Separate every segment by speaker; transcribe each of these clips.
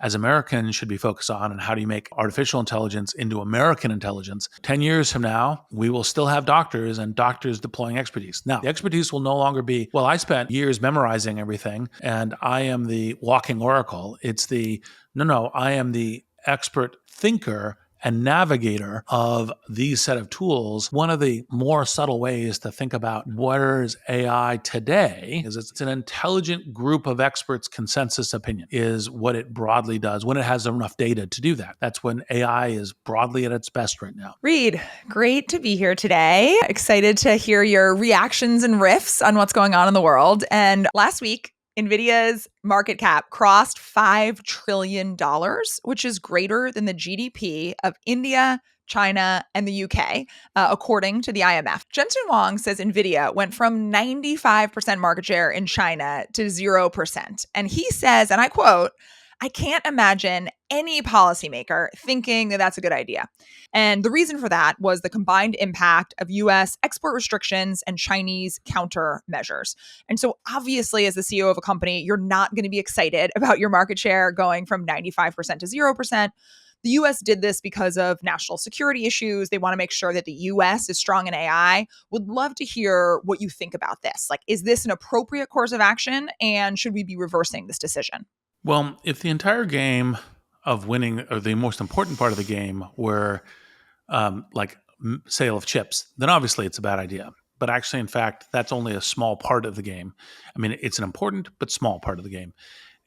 Speaker 1: as Americans should be focused on, and how do you make artificial intelligence into American intelligence. 10 years from now, we will still have doctors and doctors deploying expertise. Now, the expertise will no longer be, well, I spent years memorizing everything and I am the walking oracle. It's no, I am the expert thinker and navigator of these set of tools. One of the more subtle ways to think about what is AI today is it's an intelligent group of experts' consensus opinion is what it broadly does when it has enough data to do that. That's when AI is broadly at its best right now.
Speaker 2: Reid, great to be here today. Excited to hear your reactions and riffs on what's going on in the world. And last week, Nvidia's market cap crossed $5 trillion, which is greater than the GDP of India, China, and the UK, according to the IMF. Jensen Huang says Nvidia went from 95% market share in China to 0%. And he says, and I quote, "I can't imagine any policymaker thinking that that's a good idea." And the reason for that was the combined impact of US export restrictions and Chinese countermeasures. And so obviously, as the CEO of a company, you're not going to be excited about your market share going from 95% to 0%. The US did this because of national security issues. They want to make sure that the US is strong in AI. Would love to hear what you think about this. Like, is this an appropriate course of action? And should we be reversing this decision?
Speaker 1: Well, if the entire game of winning, or the most important part of the game, were sale of chips, then obviously it's a bad idea. But actually, in fact, that's only a small part of the game. I mean, it's an important but small part of the game.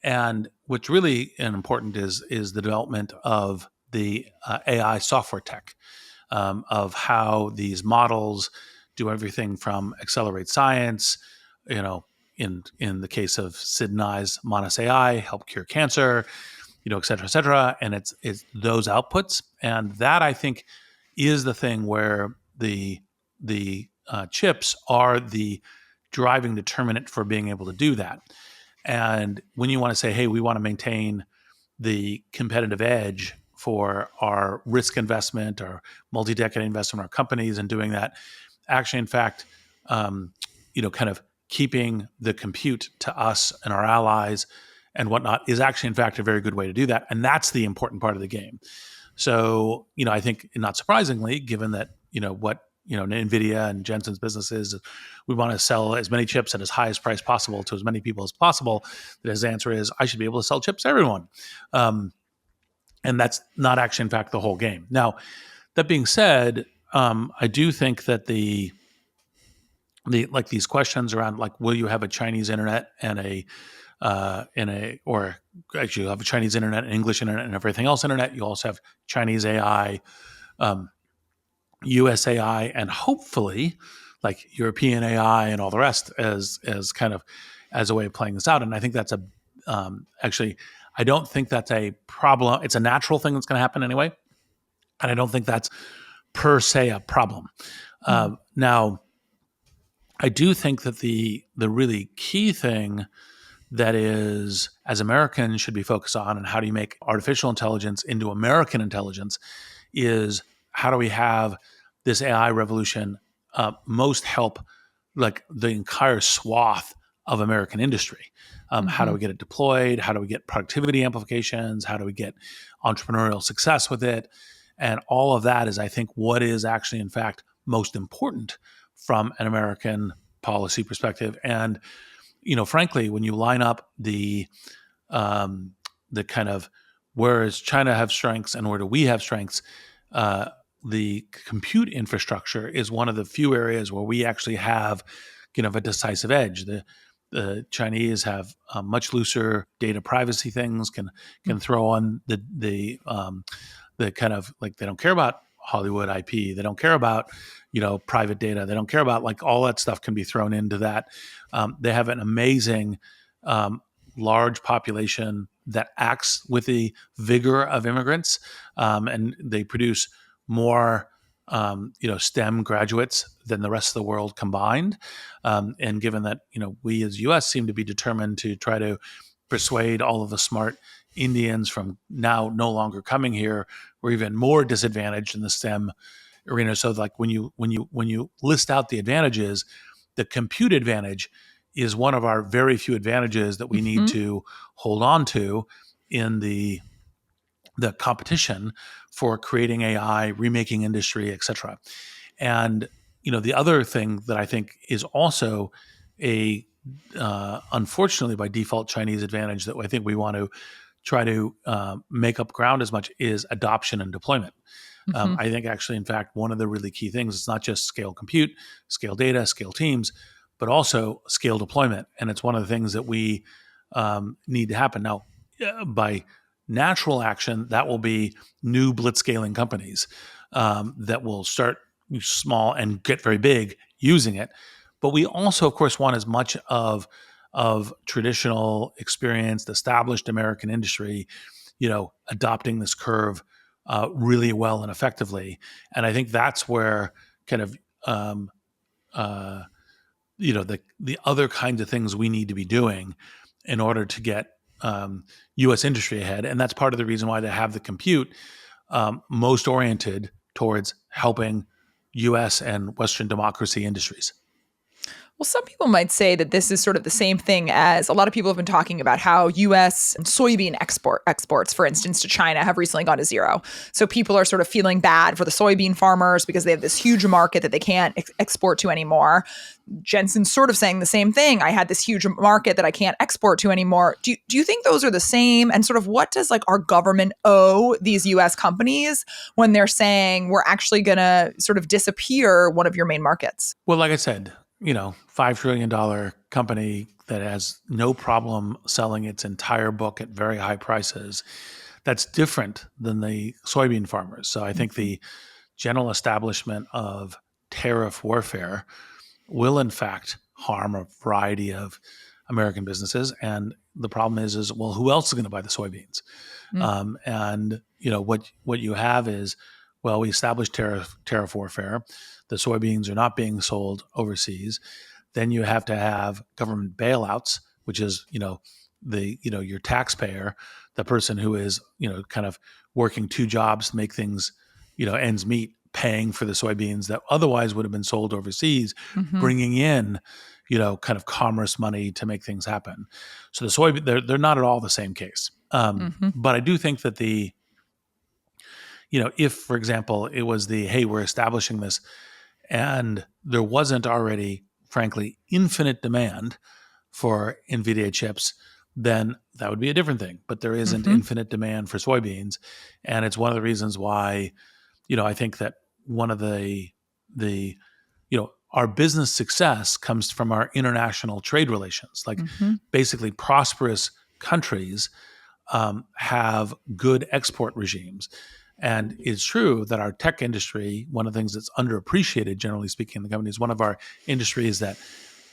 Speaker 1: And what's really important is the development of the AI software tech, of how these models do everything from accelerate science, in the case of Sid and I's Monas AI, help cure cancer, et cetera, et cetera. And it's those outputs. And that, I think, is the thing where the chips are the driving determinant for being able to do that. And when you want to say, hey, we want to maintain the competitive edge for our risk investment or multi-decade investment in our companies and doing that, actually, in fact, kind of keeping the compute to us and our allies and whatnot is actually, in fact, a very good way to do that. And that's the important part of the game. So, I think not surprisingly, given that, what, Nvidia and Jensen's business is, we want to sell as many chips at as highest price possible to as many people as possible, that his answer is, I should be able to sell chips to everyone. And that's not actually, in fact, the whole game. Now, that being said, I do think that these questions around, will you have a Chinese internet and or actually you have a Chinese internet and English internet and everything else internet. You also have Chinese AI, US AI, and hopefully European AI and all the rest as kind of as a way of playing this out. And I think that's actually, I don't think that's a problem. It's a natural thing that's going to happen anyway. And I don't think that's per se a problem. Now, I do think that the really key thing that is, as Americans should be focused on, and how do you make artificial intelligence into American intelligence, is how do we have this AI revolution most help the entire swath of American industry? How do we get it deployed? How do we get productivity amplifications? How do we get entrepreneurial success with it? And all of that is, I think, what is actually, in fact, most important from an American policy perspective. And frankly, when you line up the kind of where does China have strengths and where do we have strengths, the compute infrastructure is one of the few areas where we actually have a decisive edge. The Chinese have much looser data privacy things, can throw on the kind of they don't care about Hollywood IP. They don't care about private data. They don't care about all that stuff can be thrown into that. They have an amazing large population that acts with the vigor of immigrants, and they produce more STEM graduates than the rest of the world combined. And given that we as U.S. seem to be determined to try to persuade all of the smart Indians from now no longer coming here, we're even more disadvantaged in the STEM arena. So when you list out the advantages, the compute advantage is one of our very few advantages that we need to hold on to. in the competition for creating AI, remaking industry, et cetera. And the other thing that I think is also a unfortunately by default Chinese advantage that I think we want to try to make up ground as much is adoption and deployment.
Speaker 2: Mm-hmm.
Speaker 1: I think actually, in fact, one of the really key things is not just scale compute, scale data, scale teams, but also scale deployment. And it's one of the things that we need to happen. Now, by natural action, that will be new blitzscaling companies that will start small and get very big using it. But we also, of course, want as much of traditional, experienced, established American industry, adopting this curve really well and effectively. And I think that's where kind of uh, the other kinds of things we need to be doing in order to get U.S. industry ahead. And that's part of the reason why they have the compute most oriented towards helping U.S. and Western democracy industries.
Speaker 2: Well, some people might say that this is sort of the same thing as a lot of people have been talking about how U.S. soybean exports, for instance, to China have recently gone to zero. So people are sort of feeling bad for the soybean farmers because they have this huge market that they can't export to anymore. Jensen's sort of saying the same thing. I had this huge market that I can't export to anymore. Do you think those are the same? And sort of what does like our government owe these U.S. companies when they're saying we're actually going to sort of disappear one of your main markets?
Speaker 1: Well, like I said, $5 trillion company that has no problem selling its entire book at very high prices. That's different than the soybean farmers. So I think the general establishment of tariff warfare will in fact harm a variety of American businesses. And the problem is well, who else is going to buy the soybeans?
Speaker 2: Mm.
Speaker 1: And what you have is, well, we established tariff warfare. The soybeans are not being sold overseas. Then you have to have government bailouts, which is your taxpayer, the person who is kind of working two jobs to make things ends meet, paying for the soybeans that otherwise would have been sold overseas,
Speaker 2: Mm-hmm.
Speaker 1: bringing in kind of commerce money to make things happen. So the soybean, they're not at all the same case.
Speaker 2: Mm-hmm.
Speaker 1: But I do think that if, for example, it was hey, we're establishing this and there wasn't already, frankly, infinite demand for Nvidia chips, then that would be a different thing. But there isn't
Speaker 2: Mm-hmm.
Speaker 1: infinite demand for soybeans. And it's one of the reasons why, I think that one of the our business success comes from our international trade relations. Like
Speaker 2: Mm-hmm.
Speaker 1: basically prosperous countries have good export regimes. And it's true that our tech industry, one of the things that's underappreciated, generally speaking, in the company, is one of our industries that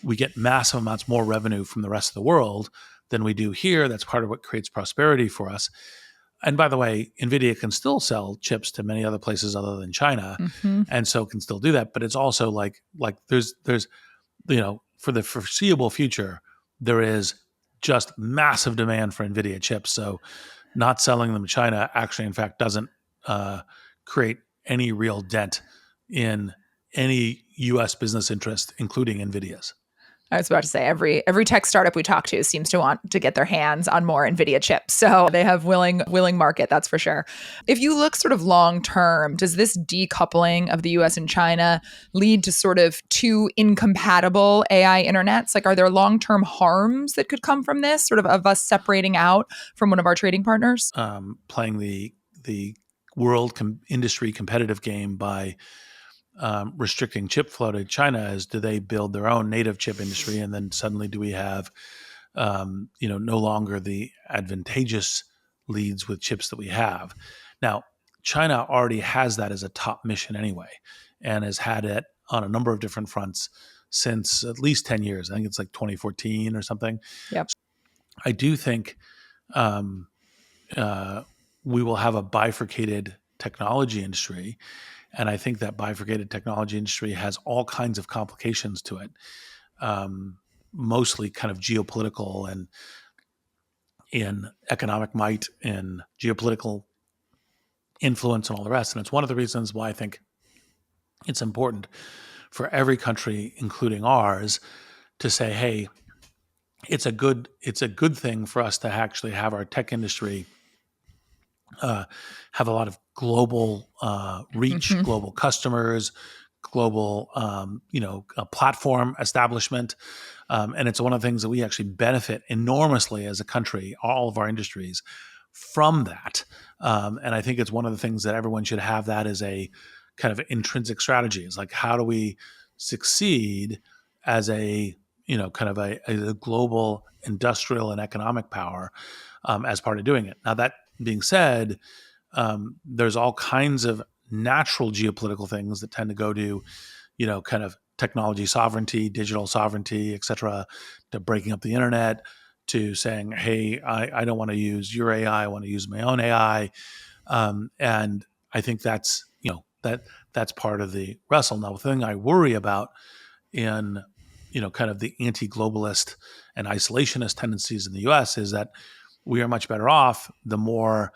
Speaker 1: we get massive amounts more revenue from the rest of the world than we do here. That's part of what creates prosperity for us. And by the way, Nvidia can still sell chips to many other places other than China,
Speaker 2: Mm-hmm.
Speaker 1: and so can still do that. But it's also like there's for the foreseeable future, there is just massive demand for Nvidia chips. So not selling them to China actually, in fact, doesn't create any real dent in any U.S. business interest, including Nvidia's.
Speaker 2: I was about to say every tech startup we talk to seems to want to get their hands on more Nvidia chips. So they have willing market, that's for sure. If you look sort of long term, does this decoupling of the US and China lead to sort of two incompatible AI internets? Like are there long-term harms that could come from this, sort of us separating out from one of our trading partners?
Speaker 1: Playing the world industry competitive game by restricting chip flow to China is, do they build their own native chip industry, and then suddenly do we have no longer the advantageous leads with chips that we have now? China already has that as a top mission anyway, and has had it on a number of different fronts since at least 10 years. I think it's like 2014 or something.
Speaker 2: Yep.
Speaker 1: I do think um, uh, we will have a bifurcated technology industry. And I think that bifurcated technology industry has all kinds of complications to it, mostly kind of geopolitical and in economic might and geopolitical influence and all the rest. And it's one of the reasons why I think it's important for every country, including ours, to say, hey, it's a good thing for us to actually have our tech industry have a lot of global reach,
Speaker 2: Mhm.
Speaker 1: global customers, global platform establishment, and it's one of the things that we actually benefit enormously as a country, all of our industries, from that. And I think it's one of the things that everyone should have that as a kind of intrinsic strategy. Is like, how do we succeed as a kind of a global industrial and economic power as part of doing it. Now, that being said, there's all kinds of natural geopolitical things that tend to go to, kind of technology sovereignty, digital sovereignty, et cetera, to breaking up the internet, to saying, hey, I don't want to use your AI, I want to use my own AI. And I think that's part of the wrestle. Now, the thing I worry about in kind of the anti-globalist and isolationist tendencies in the US is that we are much better off the more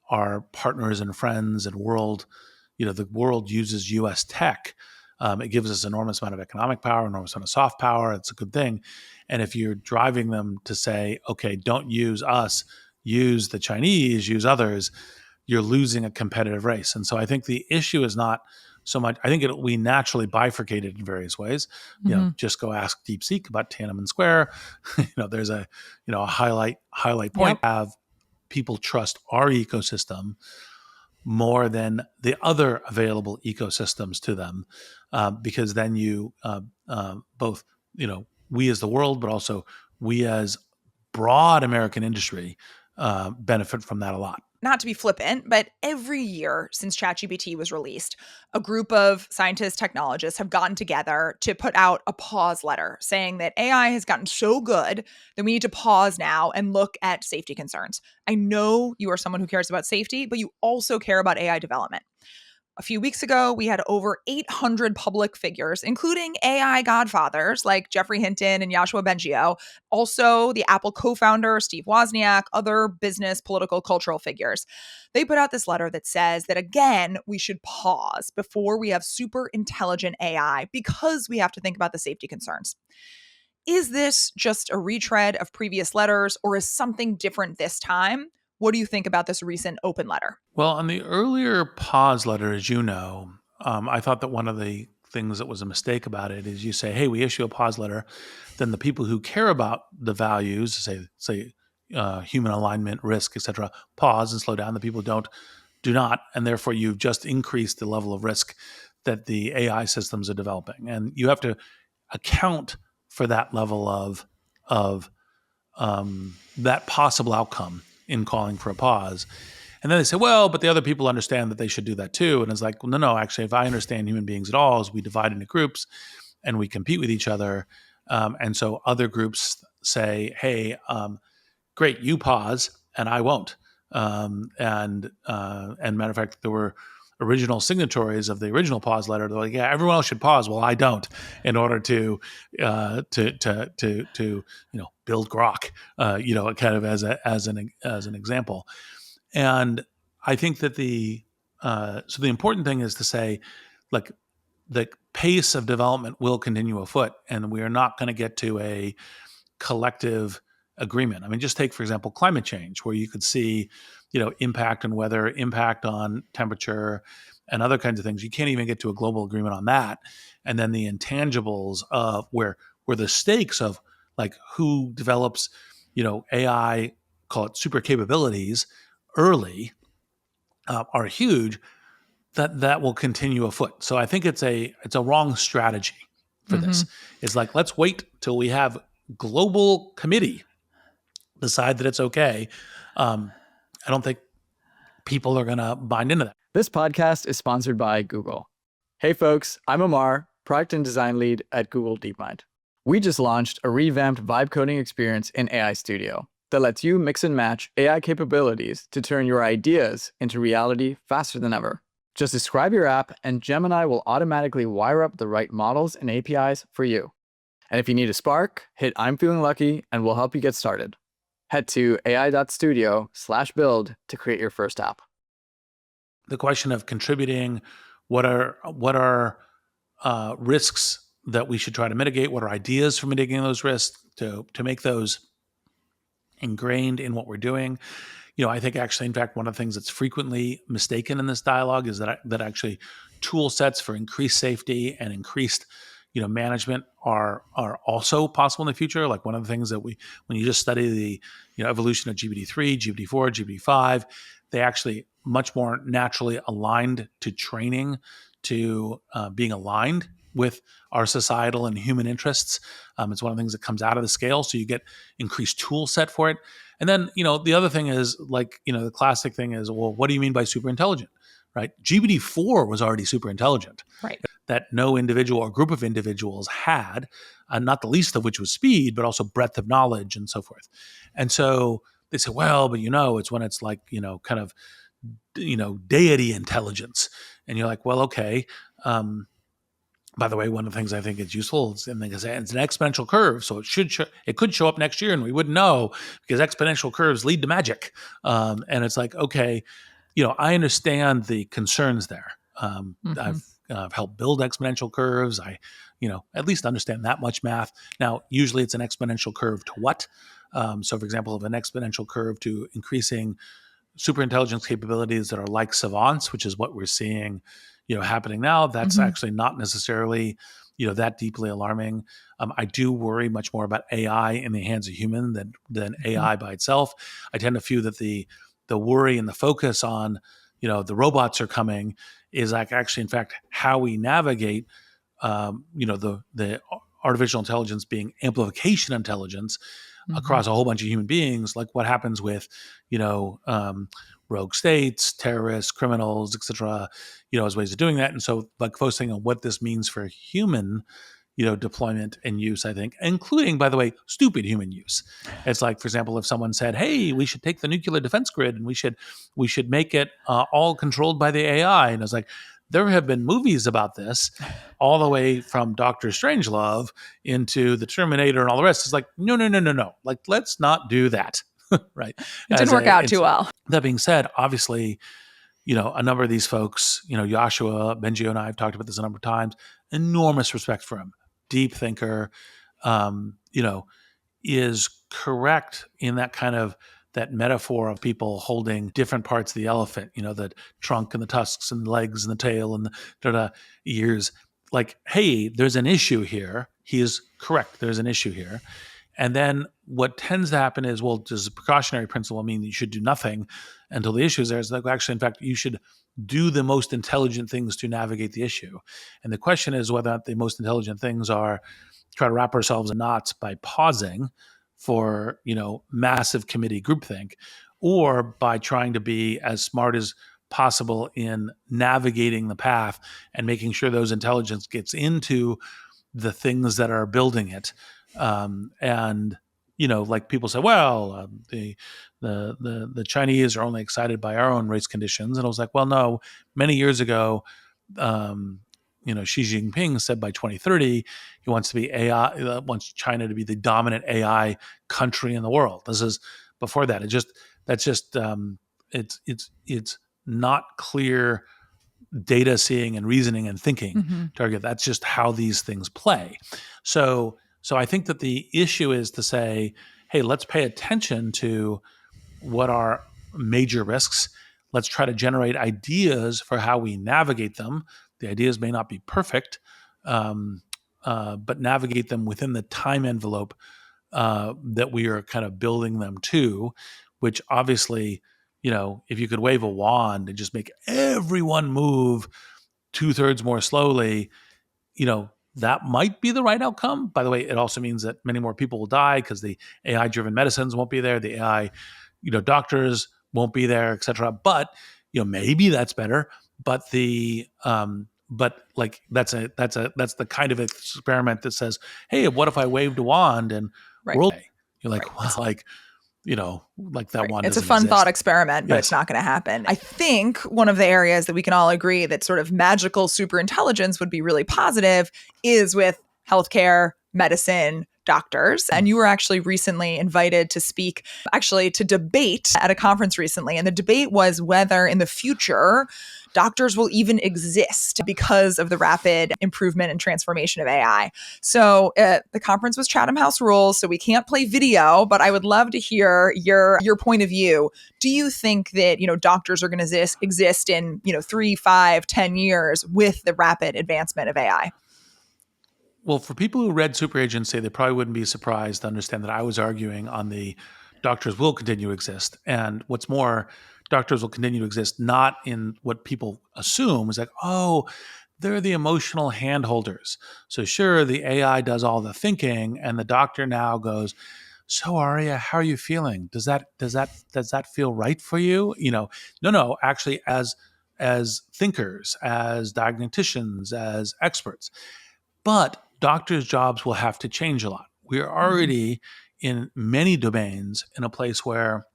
Speaker 1: our partners and friends and the world uses US tech. It gives us enormous amount of economic power, enormous amount of soft power. It's a good thing. And if you're driving them to say, okay, don't use us, use the Chinese, use others, you're losing a competitive race. And so I think the issue is not so much. I think we naturally bifurcated in various ways.
Speaker 2: Mhm.
Speaker 1: Just go ask DeepSeek about Tiananmen Square. There's a highlight point.
Speaker 2: Yep.
Speaker 1: Have people trust our ecosystem more than the other available ecosystems to them, because then you both we as the world, but also we as broad American industry benefit from that a lot.
Speaker 2: Not to be flippant, but every year since ChatGPT was released, a group of scientists, technologists have gotten together to put out a pause letter saying that AI has gotten so good that we need to pause now and look at safety concerns. I know you are someone who cares about safety, but you also care about AI development. A few weeks ago, we had over 800 public figures, including AI godfathers like Jeffrey Hinton and Joshua Bengio, also the Apple co founder Steve Wozniak, other business, political, cultural figures. They put out this letter that says that, again, we should pause before we have super intelligent AI because we have to think about the safety concerns. Is this just a retread of previous letters, or is something different this time? What do you think about this recent open letter?
Speaker 1: Well, on the earlier pause letter, as you know, I thought that one of the things that was a mistake about it is you say, "Hey, we issue a pause letter," then the people who care about the values, say human alignment, risk, etc., pause and slow down. The people who do not, and therefore you've just increased the level of risk that the AI systems are developing, and you have to account for that level of that possible outcome in calling for a pause. And then they say, well, but the other people understand that they should do that too. And it's like, well, no, actually, if I understand human beings at all, is we divide into groups and we compete with each other. And so other groups say, hey, great, you pause and I won't. And matter of fact, there were original signatories of the original pause letter. They're like, yeah, everyone else should pause. Well, I don't, in order to build grok, kind of as an example. And I think that so the important thing is to say, like, the pace of development will continue afoot, and we are not going to get to a collective agreement. I mean, just take, for example, climate change, where you could see, impact on weather, impact on temperature, and other kinds of things. You can't even get to a global agreement on that. And then the intangibles of where the stakes of, like, who develops, AI, call it super capabilities early, are huge. That will continue afoot. So I think it's a wrong strategy for this.
Speaker 2: Mhm.
Speaker 1: It's like, let's wait till we have global committee decide that it's okay. I don't think people are going to bind into that.
Speaker 3: This podcast is sponsored by Google. Hey folks, I'm Amar, product and design lead at Google DeepMind. We just launched a revamped vibe coding experience in AI Studio that lets you mix and match AI capabilities to turn your ideas into reality faster than ever. Just describe your app and Gemini will automatically wire up the right models and APIs for you. And if you need a spark, hit I'm feeling lucky and we'll help you get started. Head to ai.studio/build to create your first app.
Speaker 1: The question of contributing, what are risks that we should try to mitigate? What are ideas for mitigating those risks to make those ingrained in what we're doing? I think actually, in fact, one of the things that's frequently mistaken in this dialogue is that actually tool sets for increased safety and increased, management are also possible in the future. Like one of the things that when you just study the, evolution of GPT-3, GPT-4, GPT-5, they actually much more naturally aligned to training, to being aligned with our societal and human interests. It's one of the things that comes out of the scale. So you get increased tool set for it. And then, the other thing is the classic thing is, well, what do you mean by super intelligent, right? GPT-4 was already super intelligent.
Speaker 2: Right.
Speaker 1: That no individual or group of individuals had, not the least of which was speed, but also breadth of knowledge and so forth. And so they say, well, but it's when it's like, kind of, deity intelligence. And you're like, well, okay. By the way, one of the things I think is useful is, it's an exponential curve, so it could show up next year, and we wouldn't know because exponential curves lead to magic. And it's like, okay, I understand the concerns there. I've helped build exponential curves. I, at least understand that much math. Now, usually it's an exponential curve to what? So, for example, of an exponential curve to increasing superintelligence capabilities that are like savants, which is what we're seeing, happening now. That's actually not necessarily, that deeply alarming. I do worry much more about AI in the hands of human than AI by itself. I tend to feel that the worry and the focus on, the robots are coming is like actually, in fact, how we navigate, the artificial intelligence being amplification intelligence across a whole bunch of human beings, like what happens with, rogue states, terrorists, criminals, etc., as ways of doing that. And so like focusing on what this means for human, deployment and use, I think, including, by the way, stupid human use. It's like, for example, if someone said, hey, we should take the nuclear defense grid and we should make it all controlled by the AI. And it's like, there have been movies about this all the way from Dr. Strangelove into the Terminator and all the rest. It's like, no. Like, let's not do that. Right.
Speaker 2: It didn't work out too well.
Speaker 1: That being said, obviously, a number of these folks, Joshua, Benji and I have talked about this a number of times, enormous respect for him, deep thinker, is correct in that kind of that metaphor of people holding different parts of the elephant, the trunk and the tusks and the legs and the tail and the ears. Like, hey, there's an issue here. He is correct. There's an issue here. And then what tends to happen is, well, does a precautionary principle mean that you should do nothing until the issue is there? It's like, actually, in fact, you should do the most intelligent things to navigate the issue. And the question is whether or not the most intelligent things are try to wrap ourselves in knots by pausing for, massive committee groupthink, or by trying to be as smart as possible in navigating the path and making sure those intelligence gets into the things that are building it. And like people say, well, the Chinese are only excited by our own race conditions, and I was like, well, no. Many years ago, Xi Jinping said by 2030 he wants to be AI, wants China to be the dominant AI country in the world. This is before that. It's not clear data seeing and reasoning and thinking target. That's just how these things play. So I think that the issue is to say, hey, let's pay attention to what are major risks. Let's try to generate ideas for how we navigate them. The ideas may not be perfect, but navigate them within the time envelope that we are kind of building them to, which obviously, if you could wave a wand and just make everyone move 2/3 more slowly, that might be the right outcome. By the way, it also means that many more people will die because the AI-driven medicines won't be there. The AI, doctors won't be there, et cetera. But, maybe that's better. But that's the kind of experiment that says, hey, what if I waved a wand and world? You're like, well, like that one.
Speaker 2: It's a fun thought experiment, but it's not going to happen. I think one of the areas that we can all agree that sort of magical super intelligence would be really positive is with healthcare, medicine, doctors. And you were actually recently invited to speak, actually to debate at a conference recently. And the debate was whether in the future, doctors will even exist because of the rapid improvement and transformation of AI. So the conference was Chatham House rules, so we can't play video, but I would love to hear your point of view. Do you think that, doctors are going to exist in, 3, 5, 10 years with the rapid advancement of AI?
Speaker 1: Well, for people who read Super Agency, they probably wouldn't be surprised to understand that I was arguing on the doctors will continue to exist. And what's more, doctors will continue to exist not in what people assume is like, oh, they're the emotional handholders. So sure, the AI does all the thinking, and the doctor now goes, "So Aria, how are you feeling? Does that feel right for you?" No. Actually, as thinkers, as diagnosticians, as experts, but doctors' jobs will have to change a lot. We are already in many domains in a place where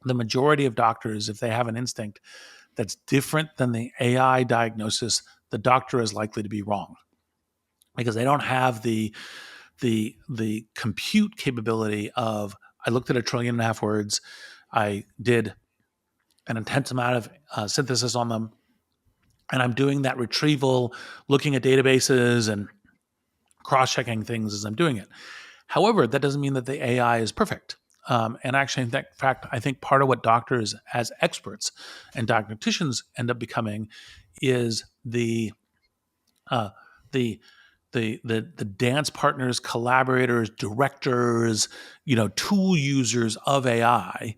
Speaker 1: the majority of doctors, if they have an instinct that's different than the AI diagnosis, the doctor is likely to be wrong because they don't have the compute capability of I looked at 1.5 trillion words, I did an intense amount of synthesis on them, and I'm doing that retrieval, looking at databases and cross-checking things as I'm doing it. However, that doesn't mean that the AI is perfect. And actually, in fact, I think part of what doctors as experts and diagnosticians end up becoming is uh, the the dance partners, collaborators, directors, tool users of AI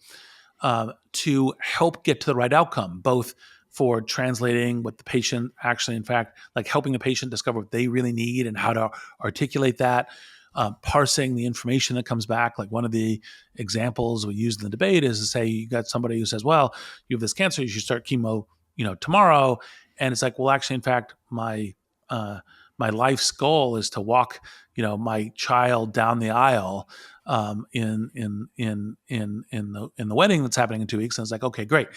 Speaker 1: to help get to the right outcome, both for translating what the patient actually, in fact, like helping the patient discover what they really need and how to articulate that, parsing the information that comes back. Like one of the examples we used in the debate is to say you got somebody who says, well, you have this cancer, you should start chemo, tomorrow. And it's like, well, actually, in fact, my life's goal is to walk, my child down the aisle in the wedding that's happening in 2 weeks. And it's like, okay, great.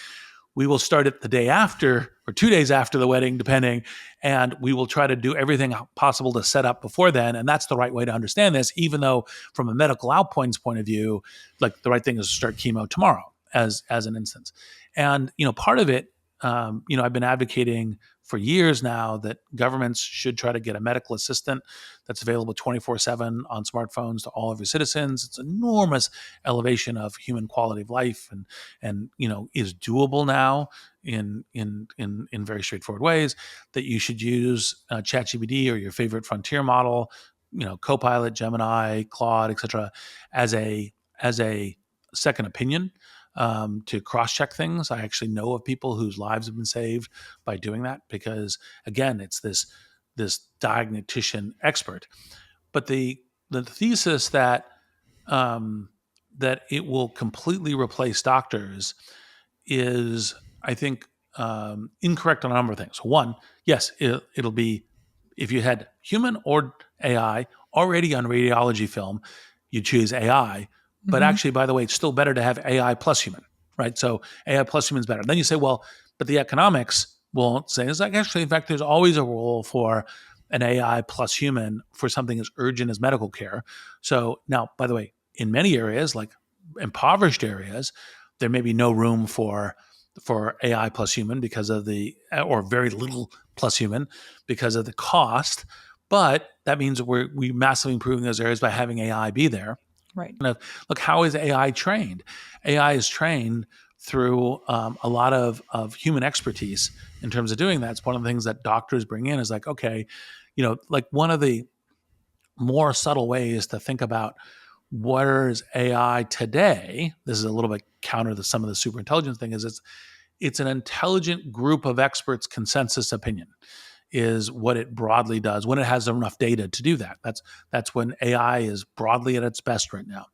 Speaker 1: We will start it the day after or 2 days after the wedding, depending, and we will try to do everything possible to set up before then. And that's the right way to understand this, even though from a medical outpoints point of view, like the right thing is to start chemo tomorrow as an instance. And, part of it, I've been advocating for years now that governments should try to get a medical assistant that's available 24/7 on smartphones to all of your citizens. It's an enormous elevation of human quality of life and is doable now in very straightforward ways. That you should use ChatGPT or your favorite frontier model, Copilot, Gemini, Claude, etc., as a second opinion to cross-check things. I actually know of people whose lives have been saved by doing that because, again, it's this diagnostician expert. But the thesis that it will completely replace doctors is, I think, incorrect on a number of things. One, yes, it'll be if you had human or AI already on radiology film, you choose AI. But actually, by the way, it's still better to have AI plus human, right? So AI plus human is better. Then you say, well, but the economics won't say it's like actually, in fact, there's always a role for an AI plus human for something as urgent as medical care. So now, by the way, in many areas, like impoverished areas, there may be no room for AI plus human because of or very little plus human because of the cost. But that means we massively improving those areas by having AI be there.
Speaker 2: Right.
Speaker 1: Look, how is AI trained? AI is trained through a lot of human expertise in terms of doing that. It's one of the things that doctors bring in is like, okay, like one of the more subtle ways to think about where is AI today. This is a little bit counter to some of the super intelligence thing. Is it's an intelligent group of experts' consensus opinion is what it broadly does when it has enough data to do that. That's when AI is broadly at its best right now.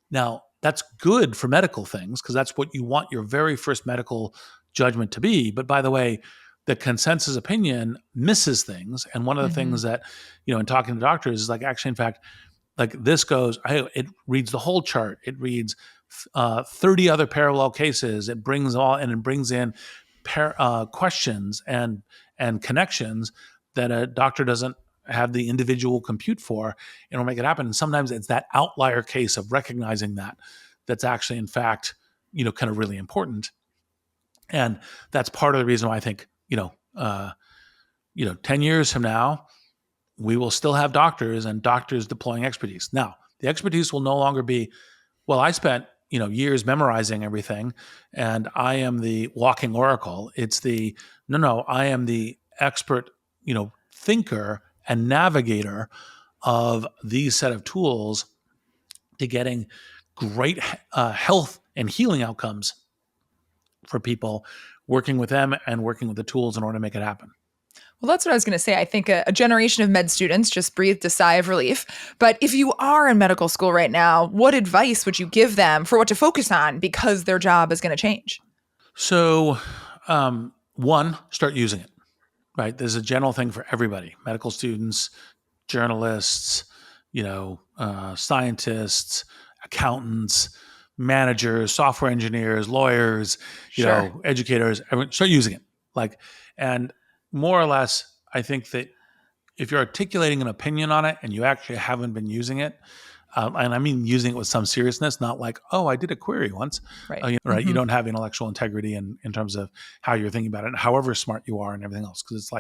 Speaker 1: Now, that's good for medical things because that's what you want your very first medical judgment to be. But by the way, the consensus opinion misses things. And one of the things that, in talking to doctors is like, actually, in fact, like this goes, it reads the whole chart. It reads 30 other parallel cases. It brings in questions and connections that a doctor doesn't have the individual compute for in order to make it happen. And sometimes it's that outlier case of recognizing that that's actually, in fact, kind of really important. And that's part of the reason why I think, 10 years from now, we will still have doctors and doctors deploying expertise. Now, the expertise will no longer be, well, I spent years memorizing everything, and I am the walking oracle. It's no, I am the expert, thinker and navigator of these set of tools to getting great health and healing outcomes for people, working with them and working with the tools in order to make it happen.
Speaker 2: Well, that's what I was going to say. I think a generation of med students just breathed a sigh of relief. But if you are in medical school right now, what advice would you give them for what to focus on because their job is going to change?
Speaker 1: So, one, start using it, right? There's a general thing for everybody, medical students, journalists, scientists, accountants, managers, software engineers, lawyers, educators, everyone, start using it. And more or less, I think that if you're articulating an opinion on it and you actually haven't been using it, and I mean using it with some seriousness, not like, oh, I did a query once,
Speaker 2: right?
Speaker 1: Right?
Speaker 2: Mm-hmm.
Speaker 1: You don't have intellectual integrity in terms of how you're thinking about it, and however smart you are, and everything else. Because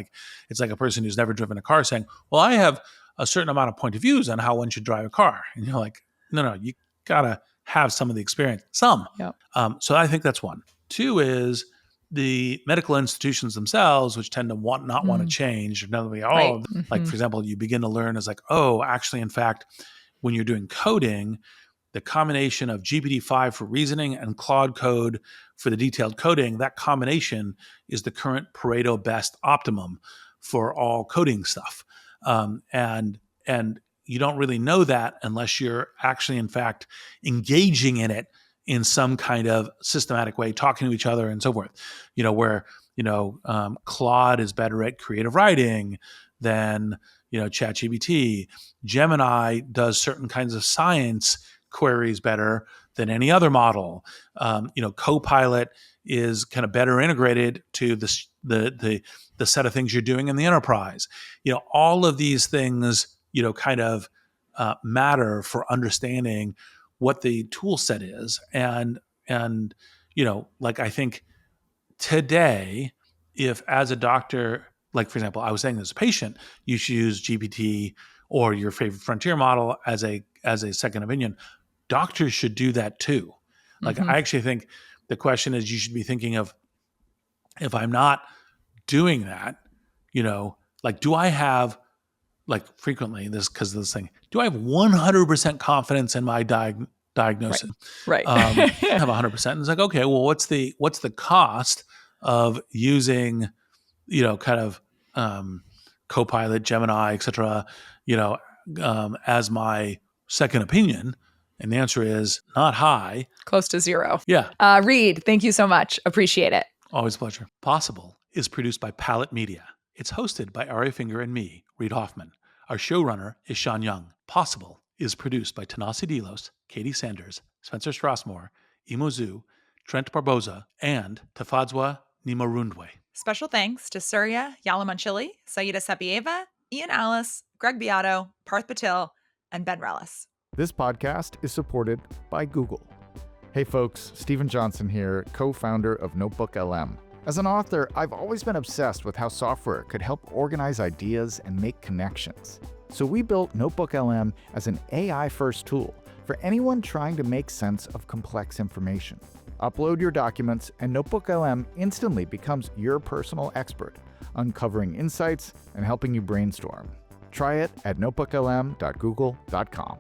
Speaker 1: it's like a person who's never driven a car saying, well, I have a certain amount of point of views on how one should drive a car, and you're like, no, you gotta have some of the experience, some.
Speaker 2: Yep.
Speaker 1: So I think that's one. Two is the medical institutions themselves, which tend to not want to change. Another way,
Speaker 2: Right.
Speaker 1: like for example, you begin to learn is like, oh, actually, in fact, when you're doing coding, the combination of GPT-5 for reasoning and Claude Code for the detailed coding, that combination is the current Pareto best optimum for all coding stuff. And you don't really know that unless you're actually, in fact, engaging in it in some kind of systematic way, talking to each other and so forth. Where Claude is better at creative writing than ChatGPT. Gemini does certain kinds of science queries better than any other model. Copilot is kind of better integrated to the set of things you're doing in the enterprise. All of these things, kind of matter for understanding what the tool set is. And I think today, if as a doctor, like for example, I was saying as a patient, you should use GPT or your favorite frontier model as a second opinion. Doctors should do that too. I actually think the question is you should be thinking of, if I'm not doing that, do I have, frequently this, because of this thing, do I have 100% confidence in my diagnosis?
Speaker 2: Right.
Speaker 1: I have 100%. And it's like, okay, well, what's the cost of using, kind of Copilot, Gemini, et cetera, as my second opinion? And the answer is not high.
Speaker 2: Close to zero.
Speaker 1: Yeah.
Speaker 2: Reid, thank you so much. Appreciate it.
Speaker 1: Always a pleasure. Possible is produced by Palette Media. It's hosted by Aria Finger and me, Reid Hoffman. Our showrunner is Sean Young. Possible is produced by Tanasi Delos, Katie Sanders, Spencer Strasmore, Imo Zhu, Trent Barboza, and Tafadzwa Nimorundwe.
Speaker 2: Special thanks to Surya Yalamanchili, Saida Sapieva, Ian Alice, Greg Beato, Parth Patil, and Ben Rellis.
Speaker 4: This podcast is supported by Google. Hey folks, Stephen Johnson here, co-founder of Notebook LM. As an author, I've always been obsessed with how software could help organize ideas and make connections. So we built Notebook LM as an AI-first tool for anyone trying to make sense of complex information. Upload your documents, and Notebook LM instantly becomes your personal expert, uncovering insights and helping you brainstorm. Try it at notebooklm.google.com.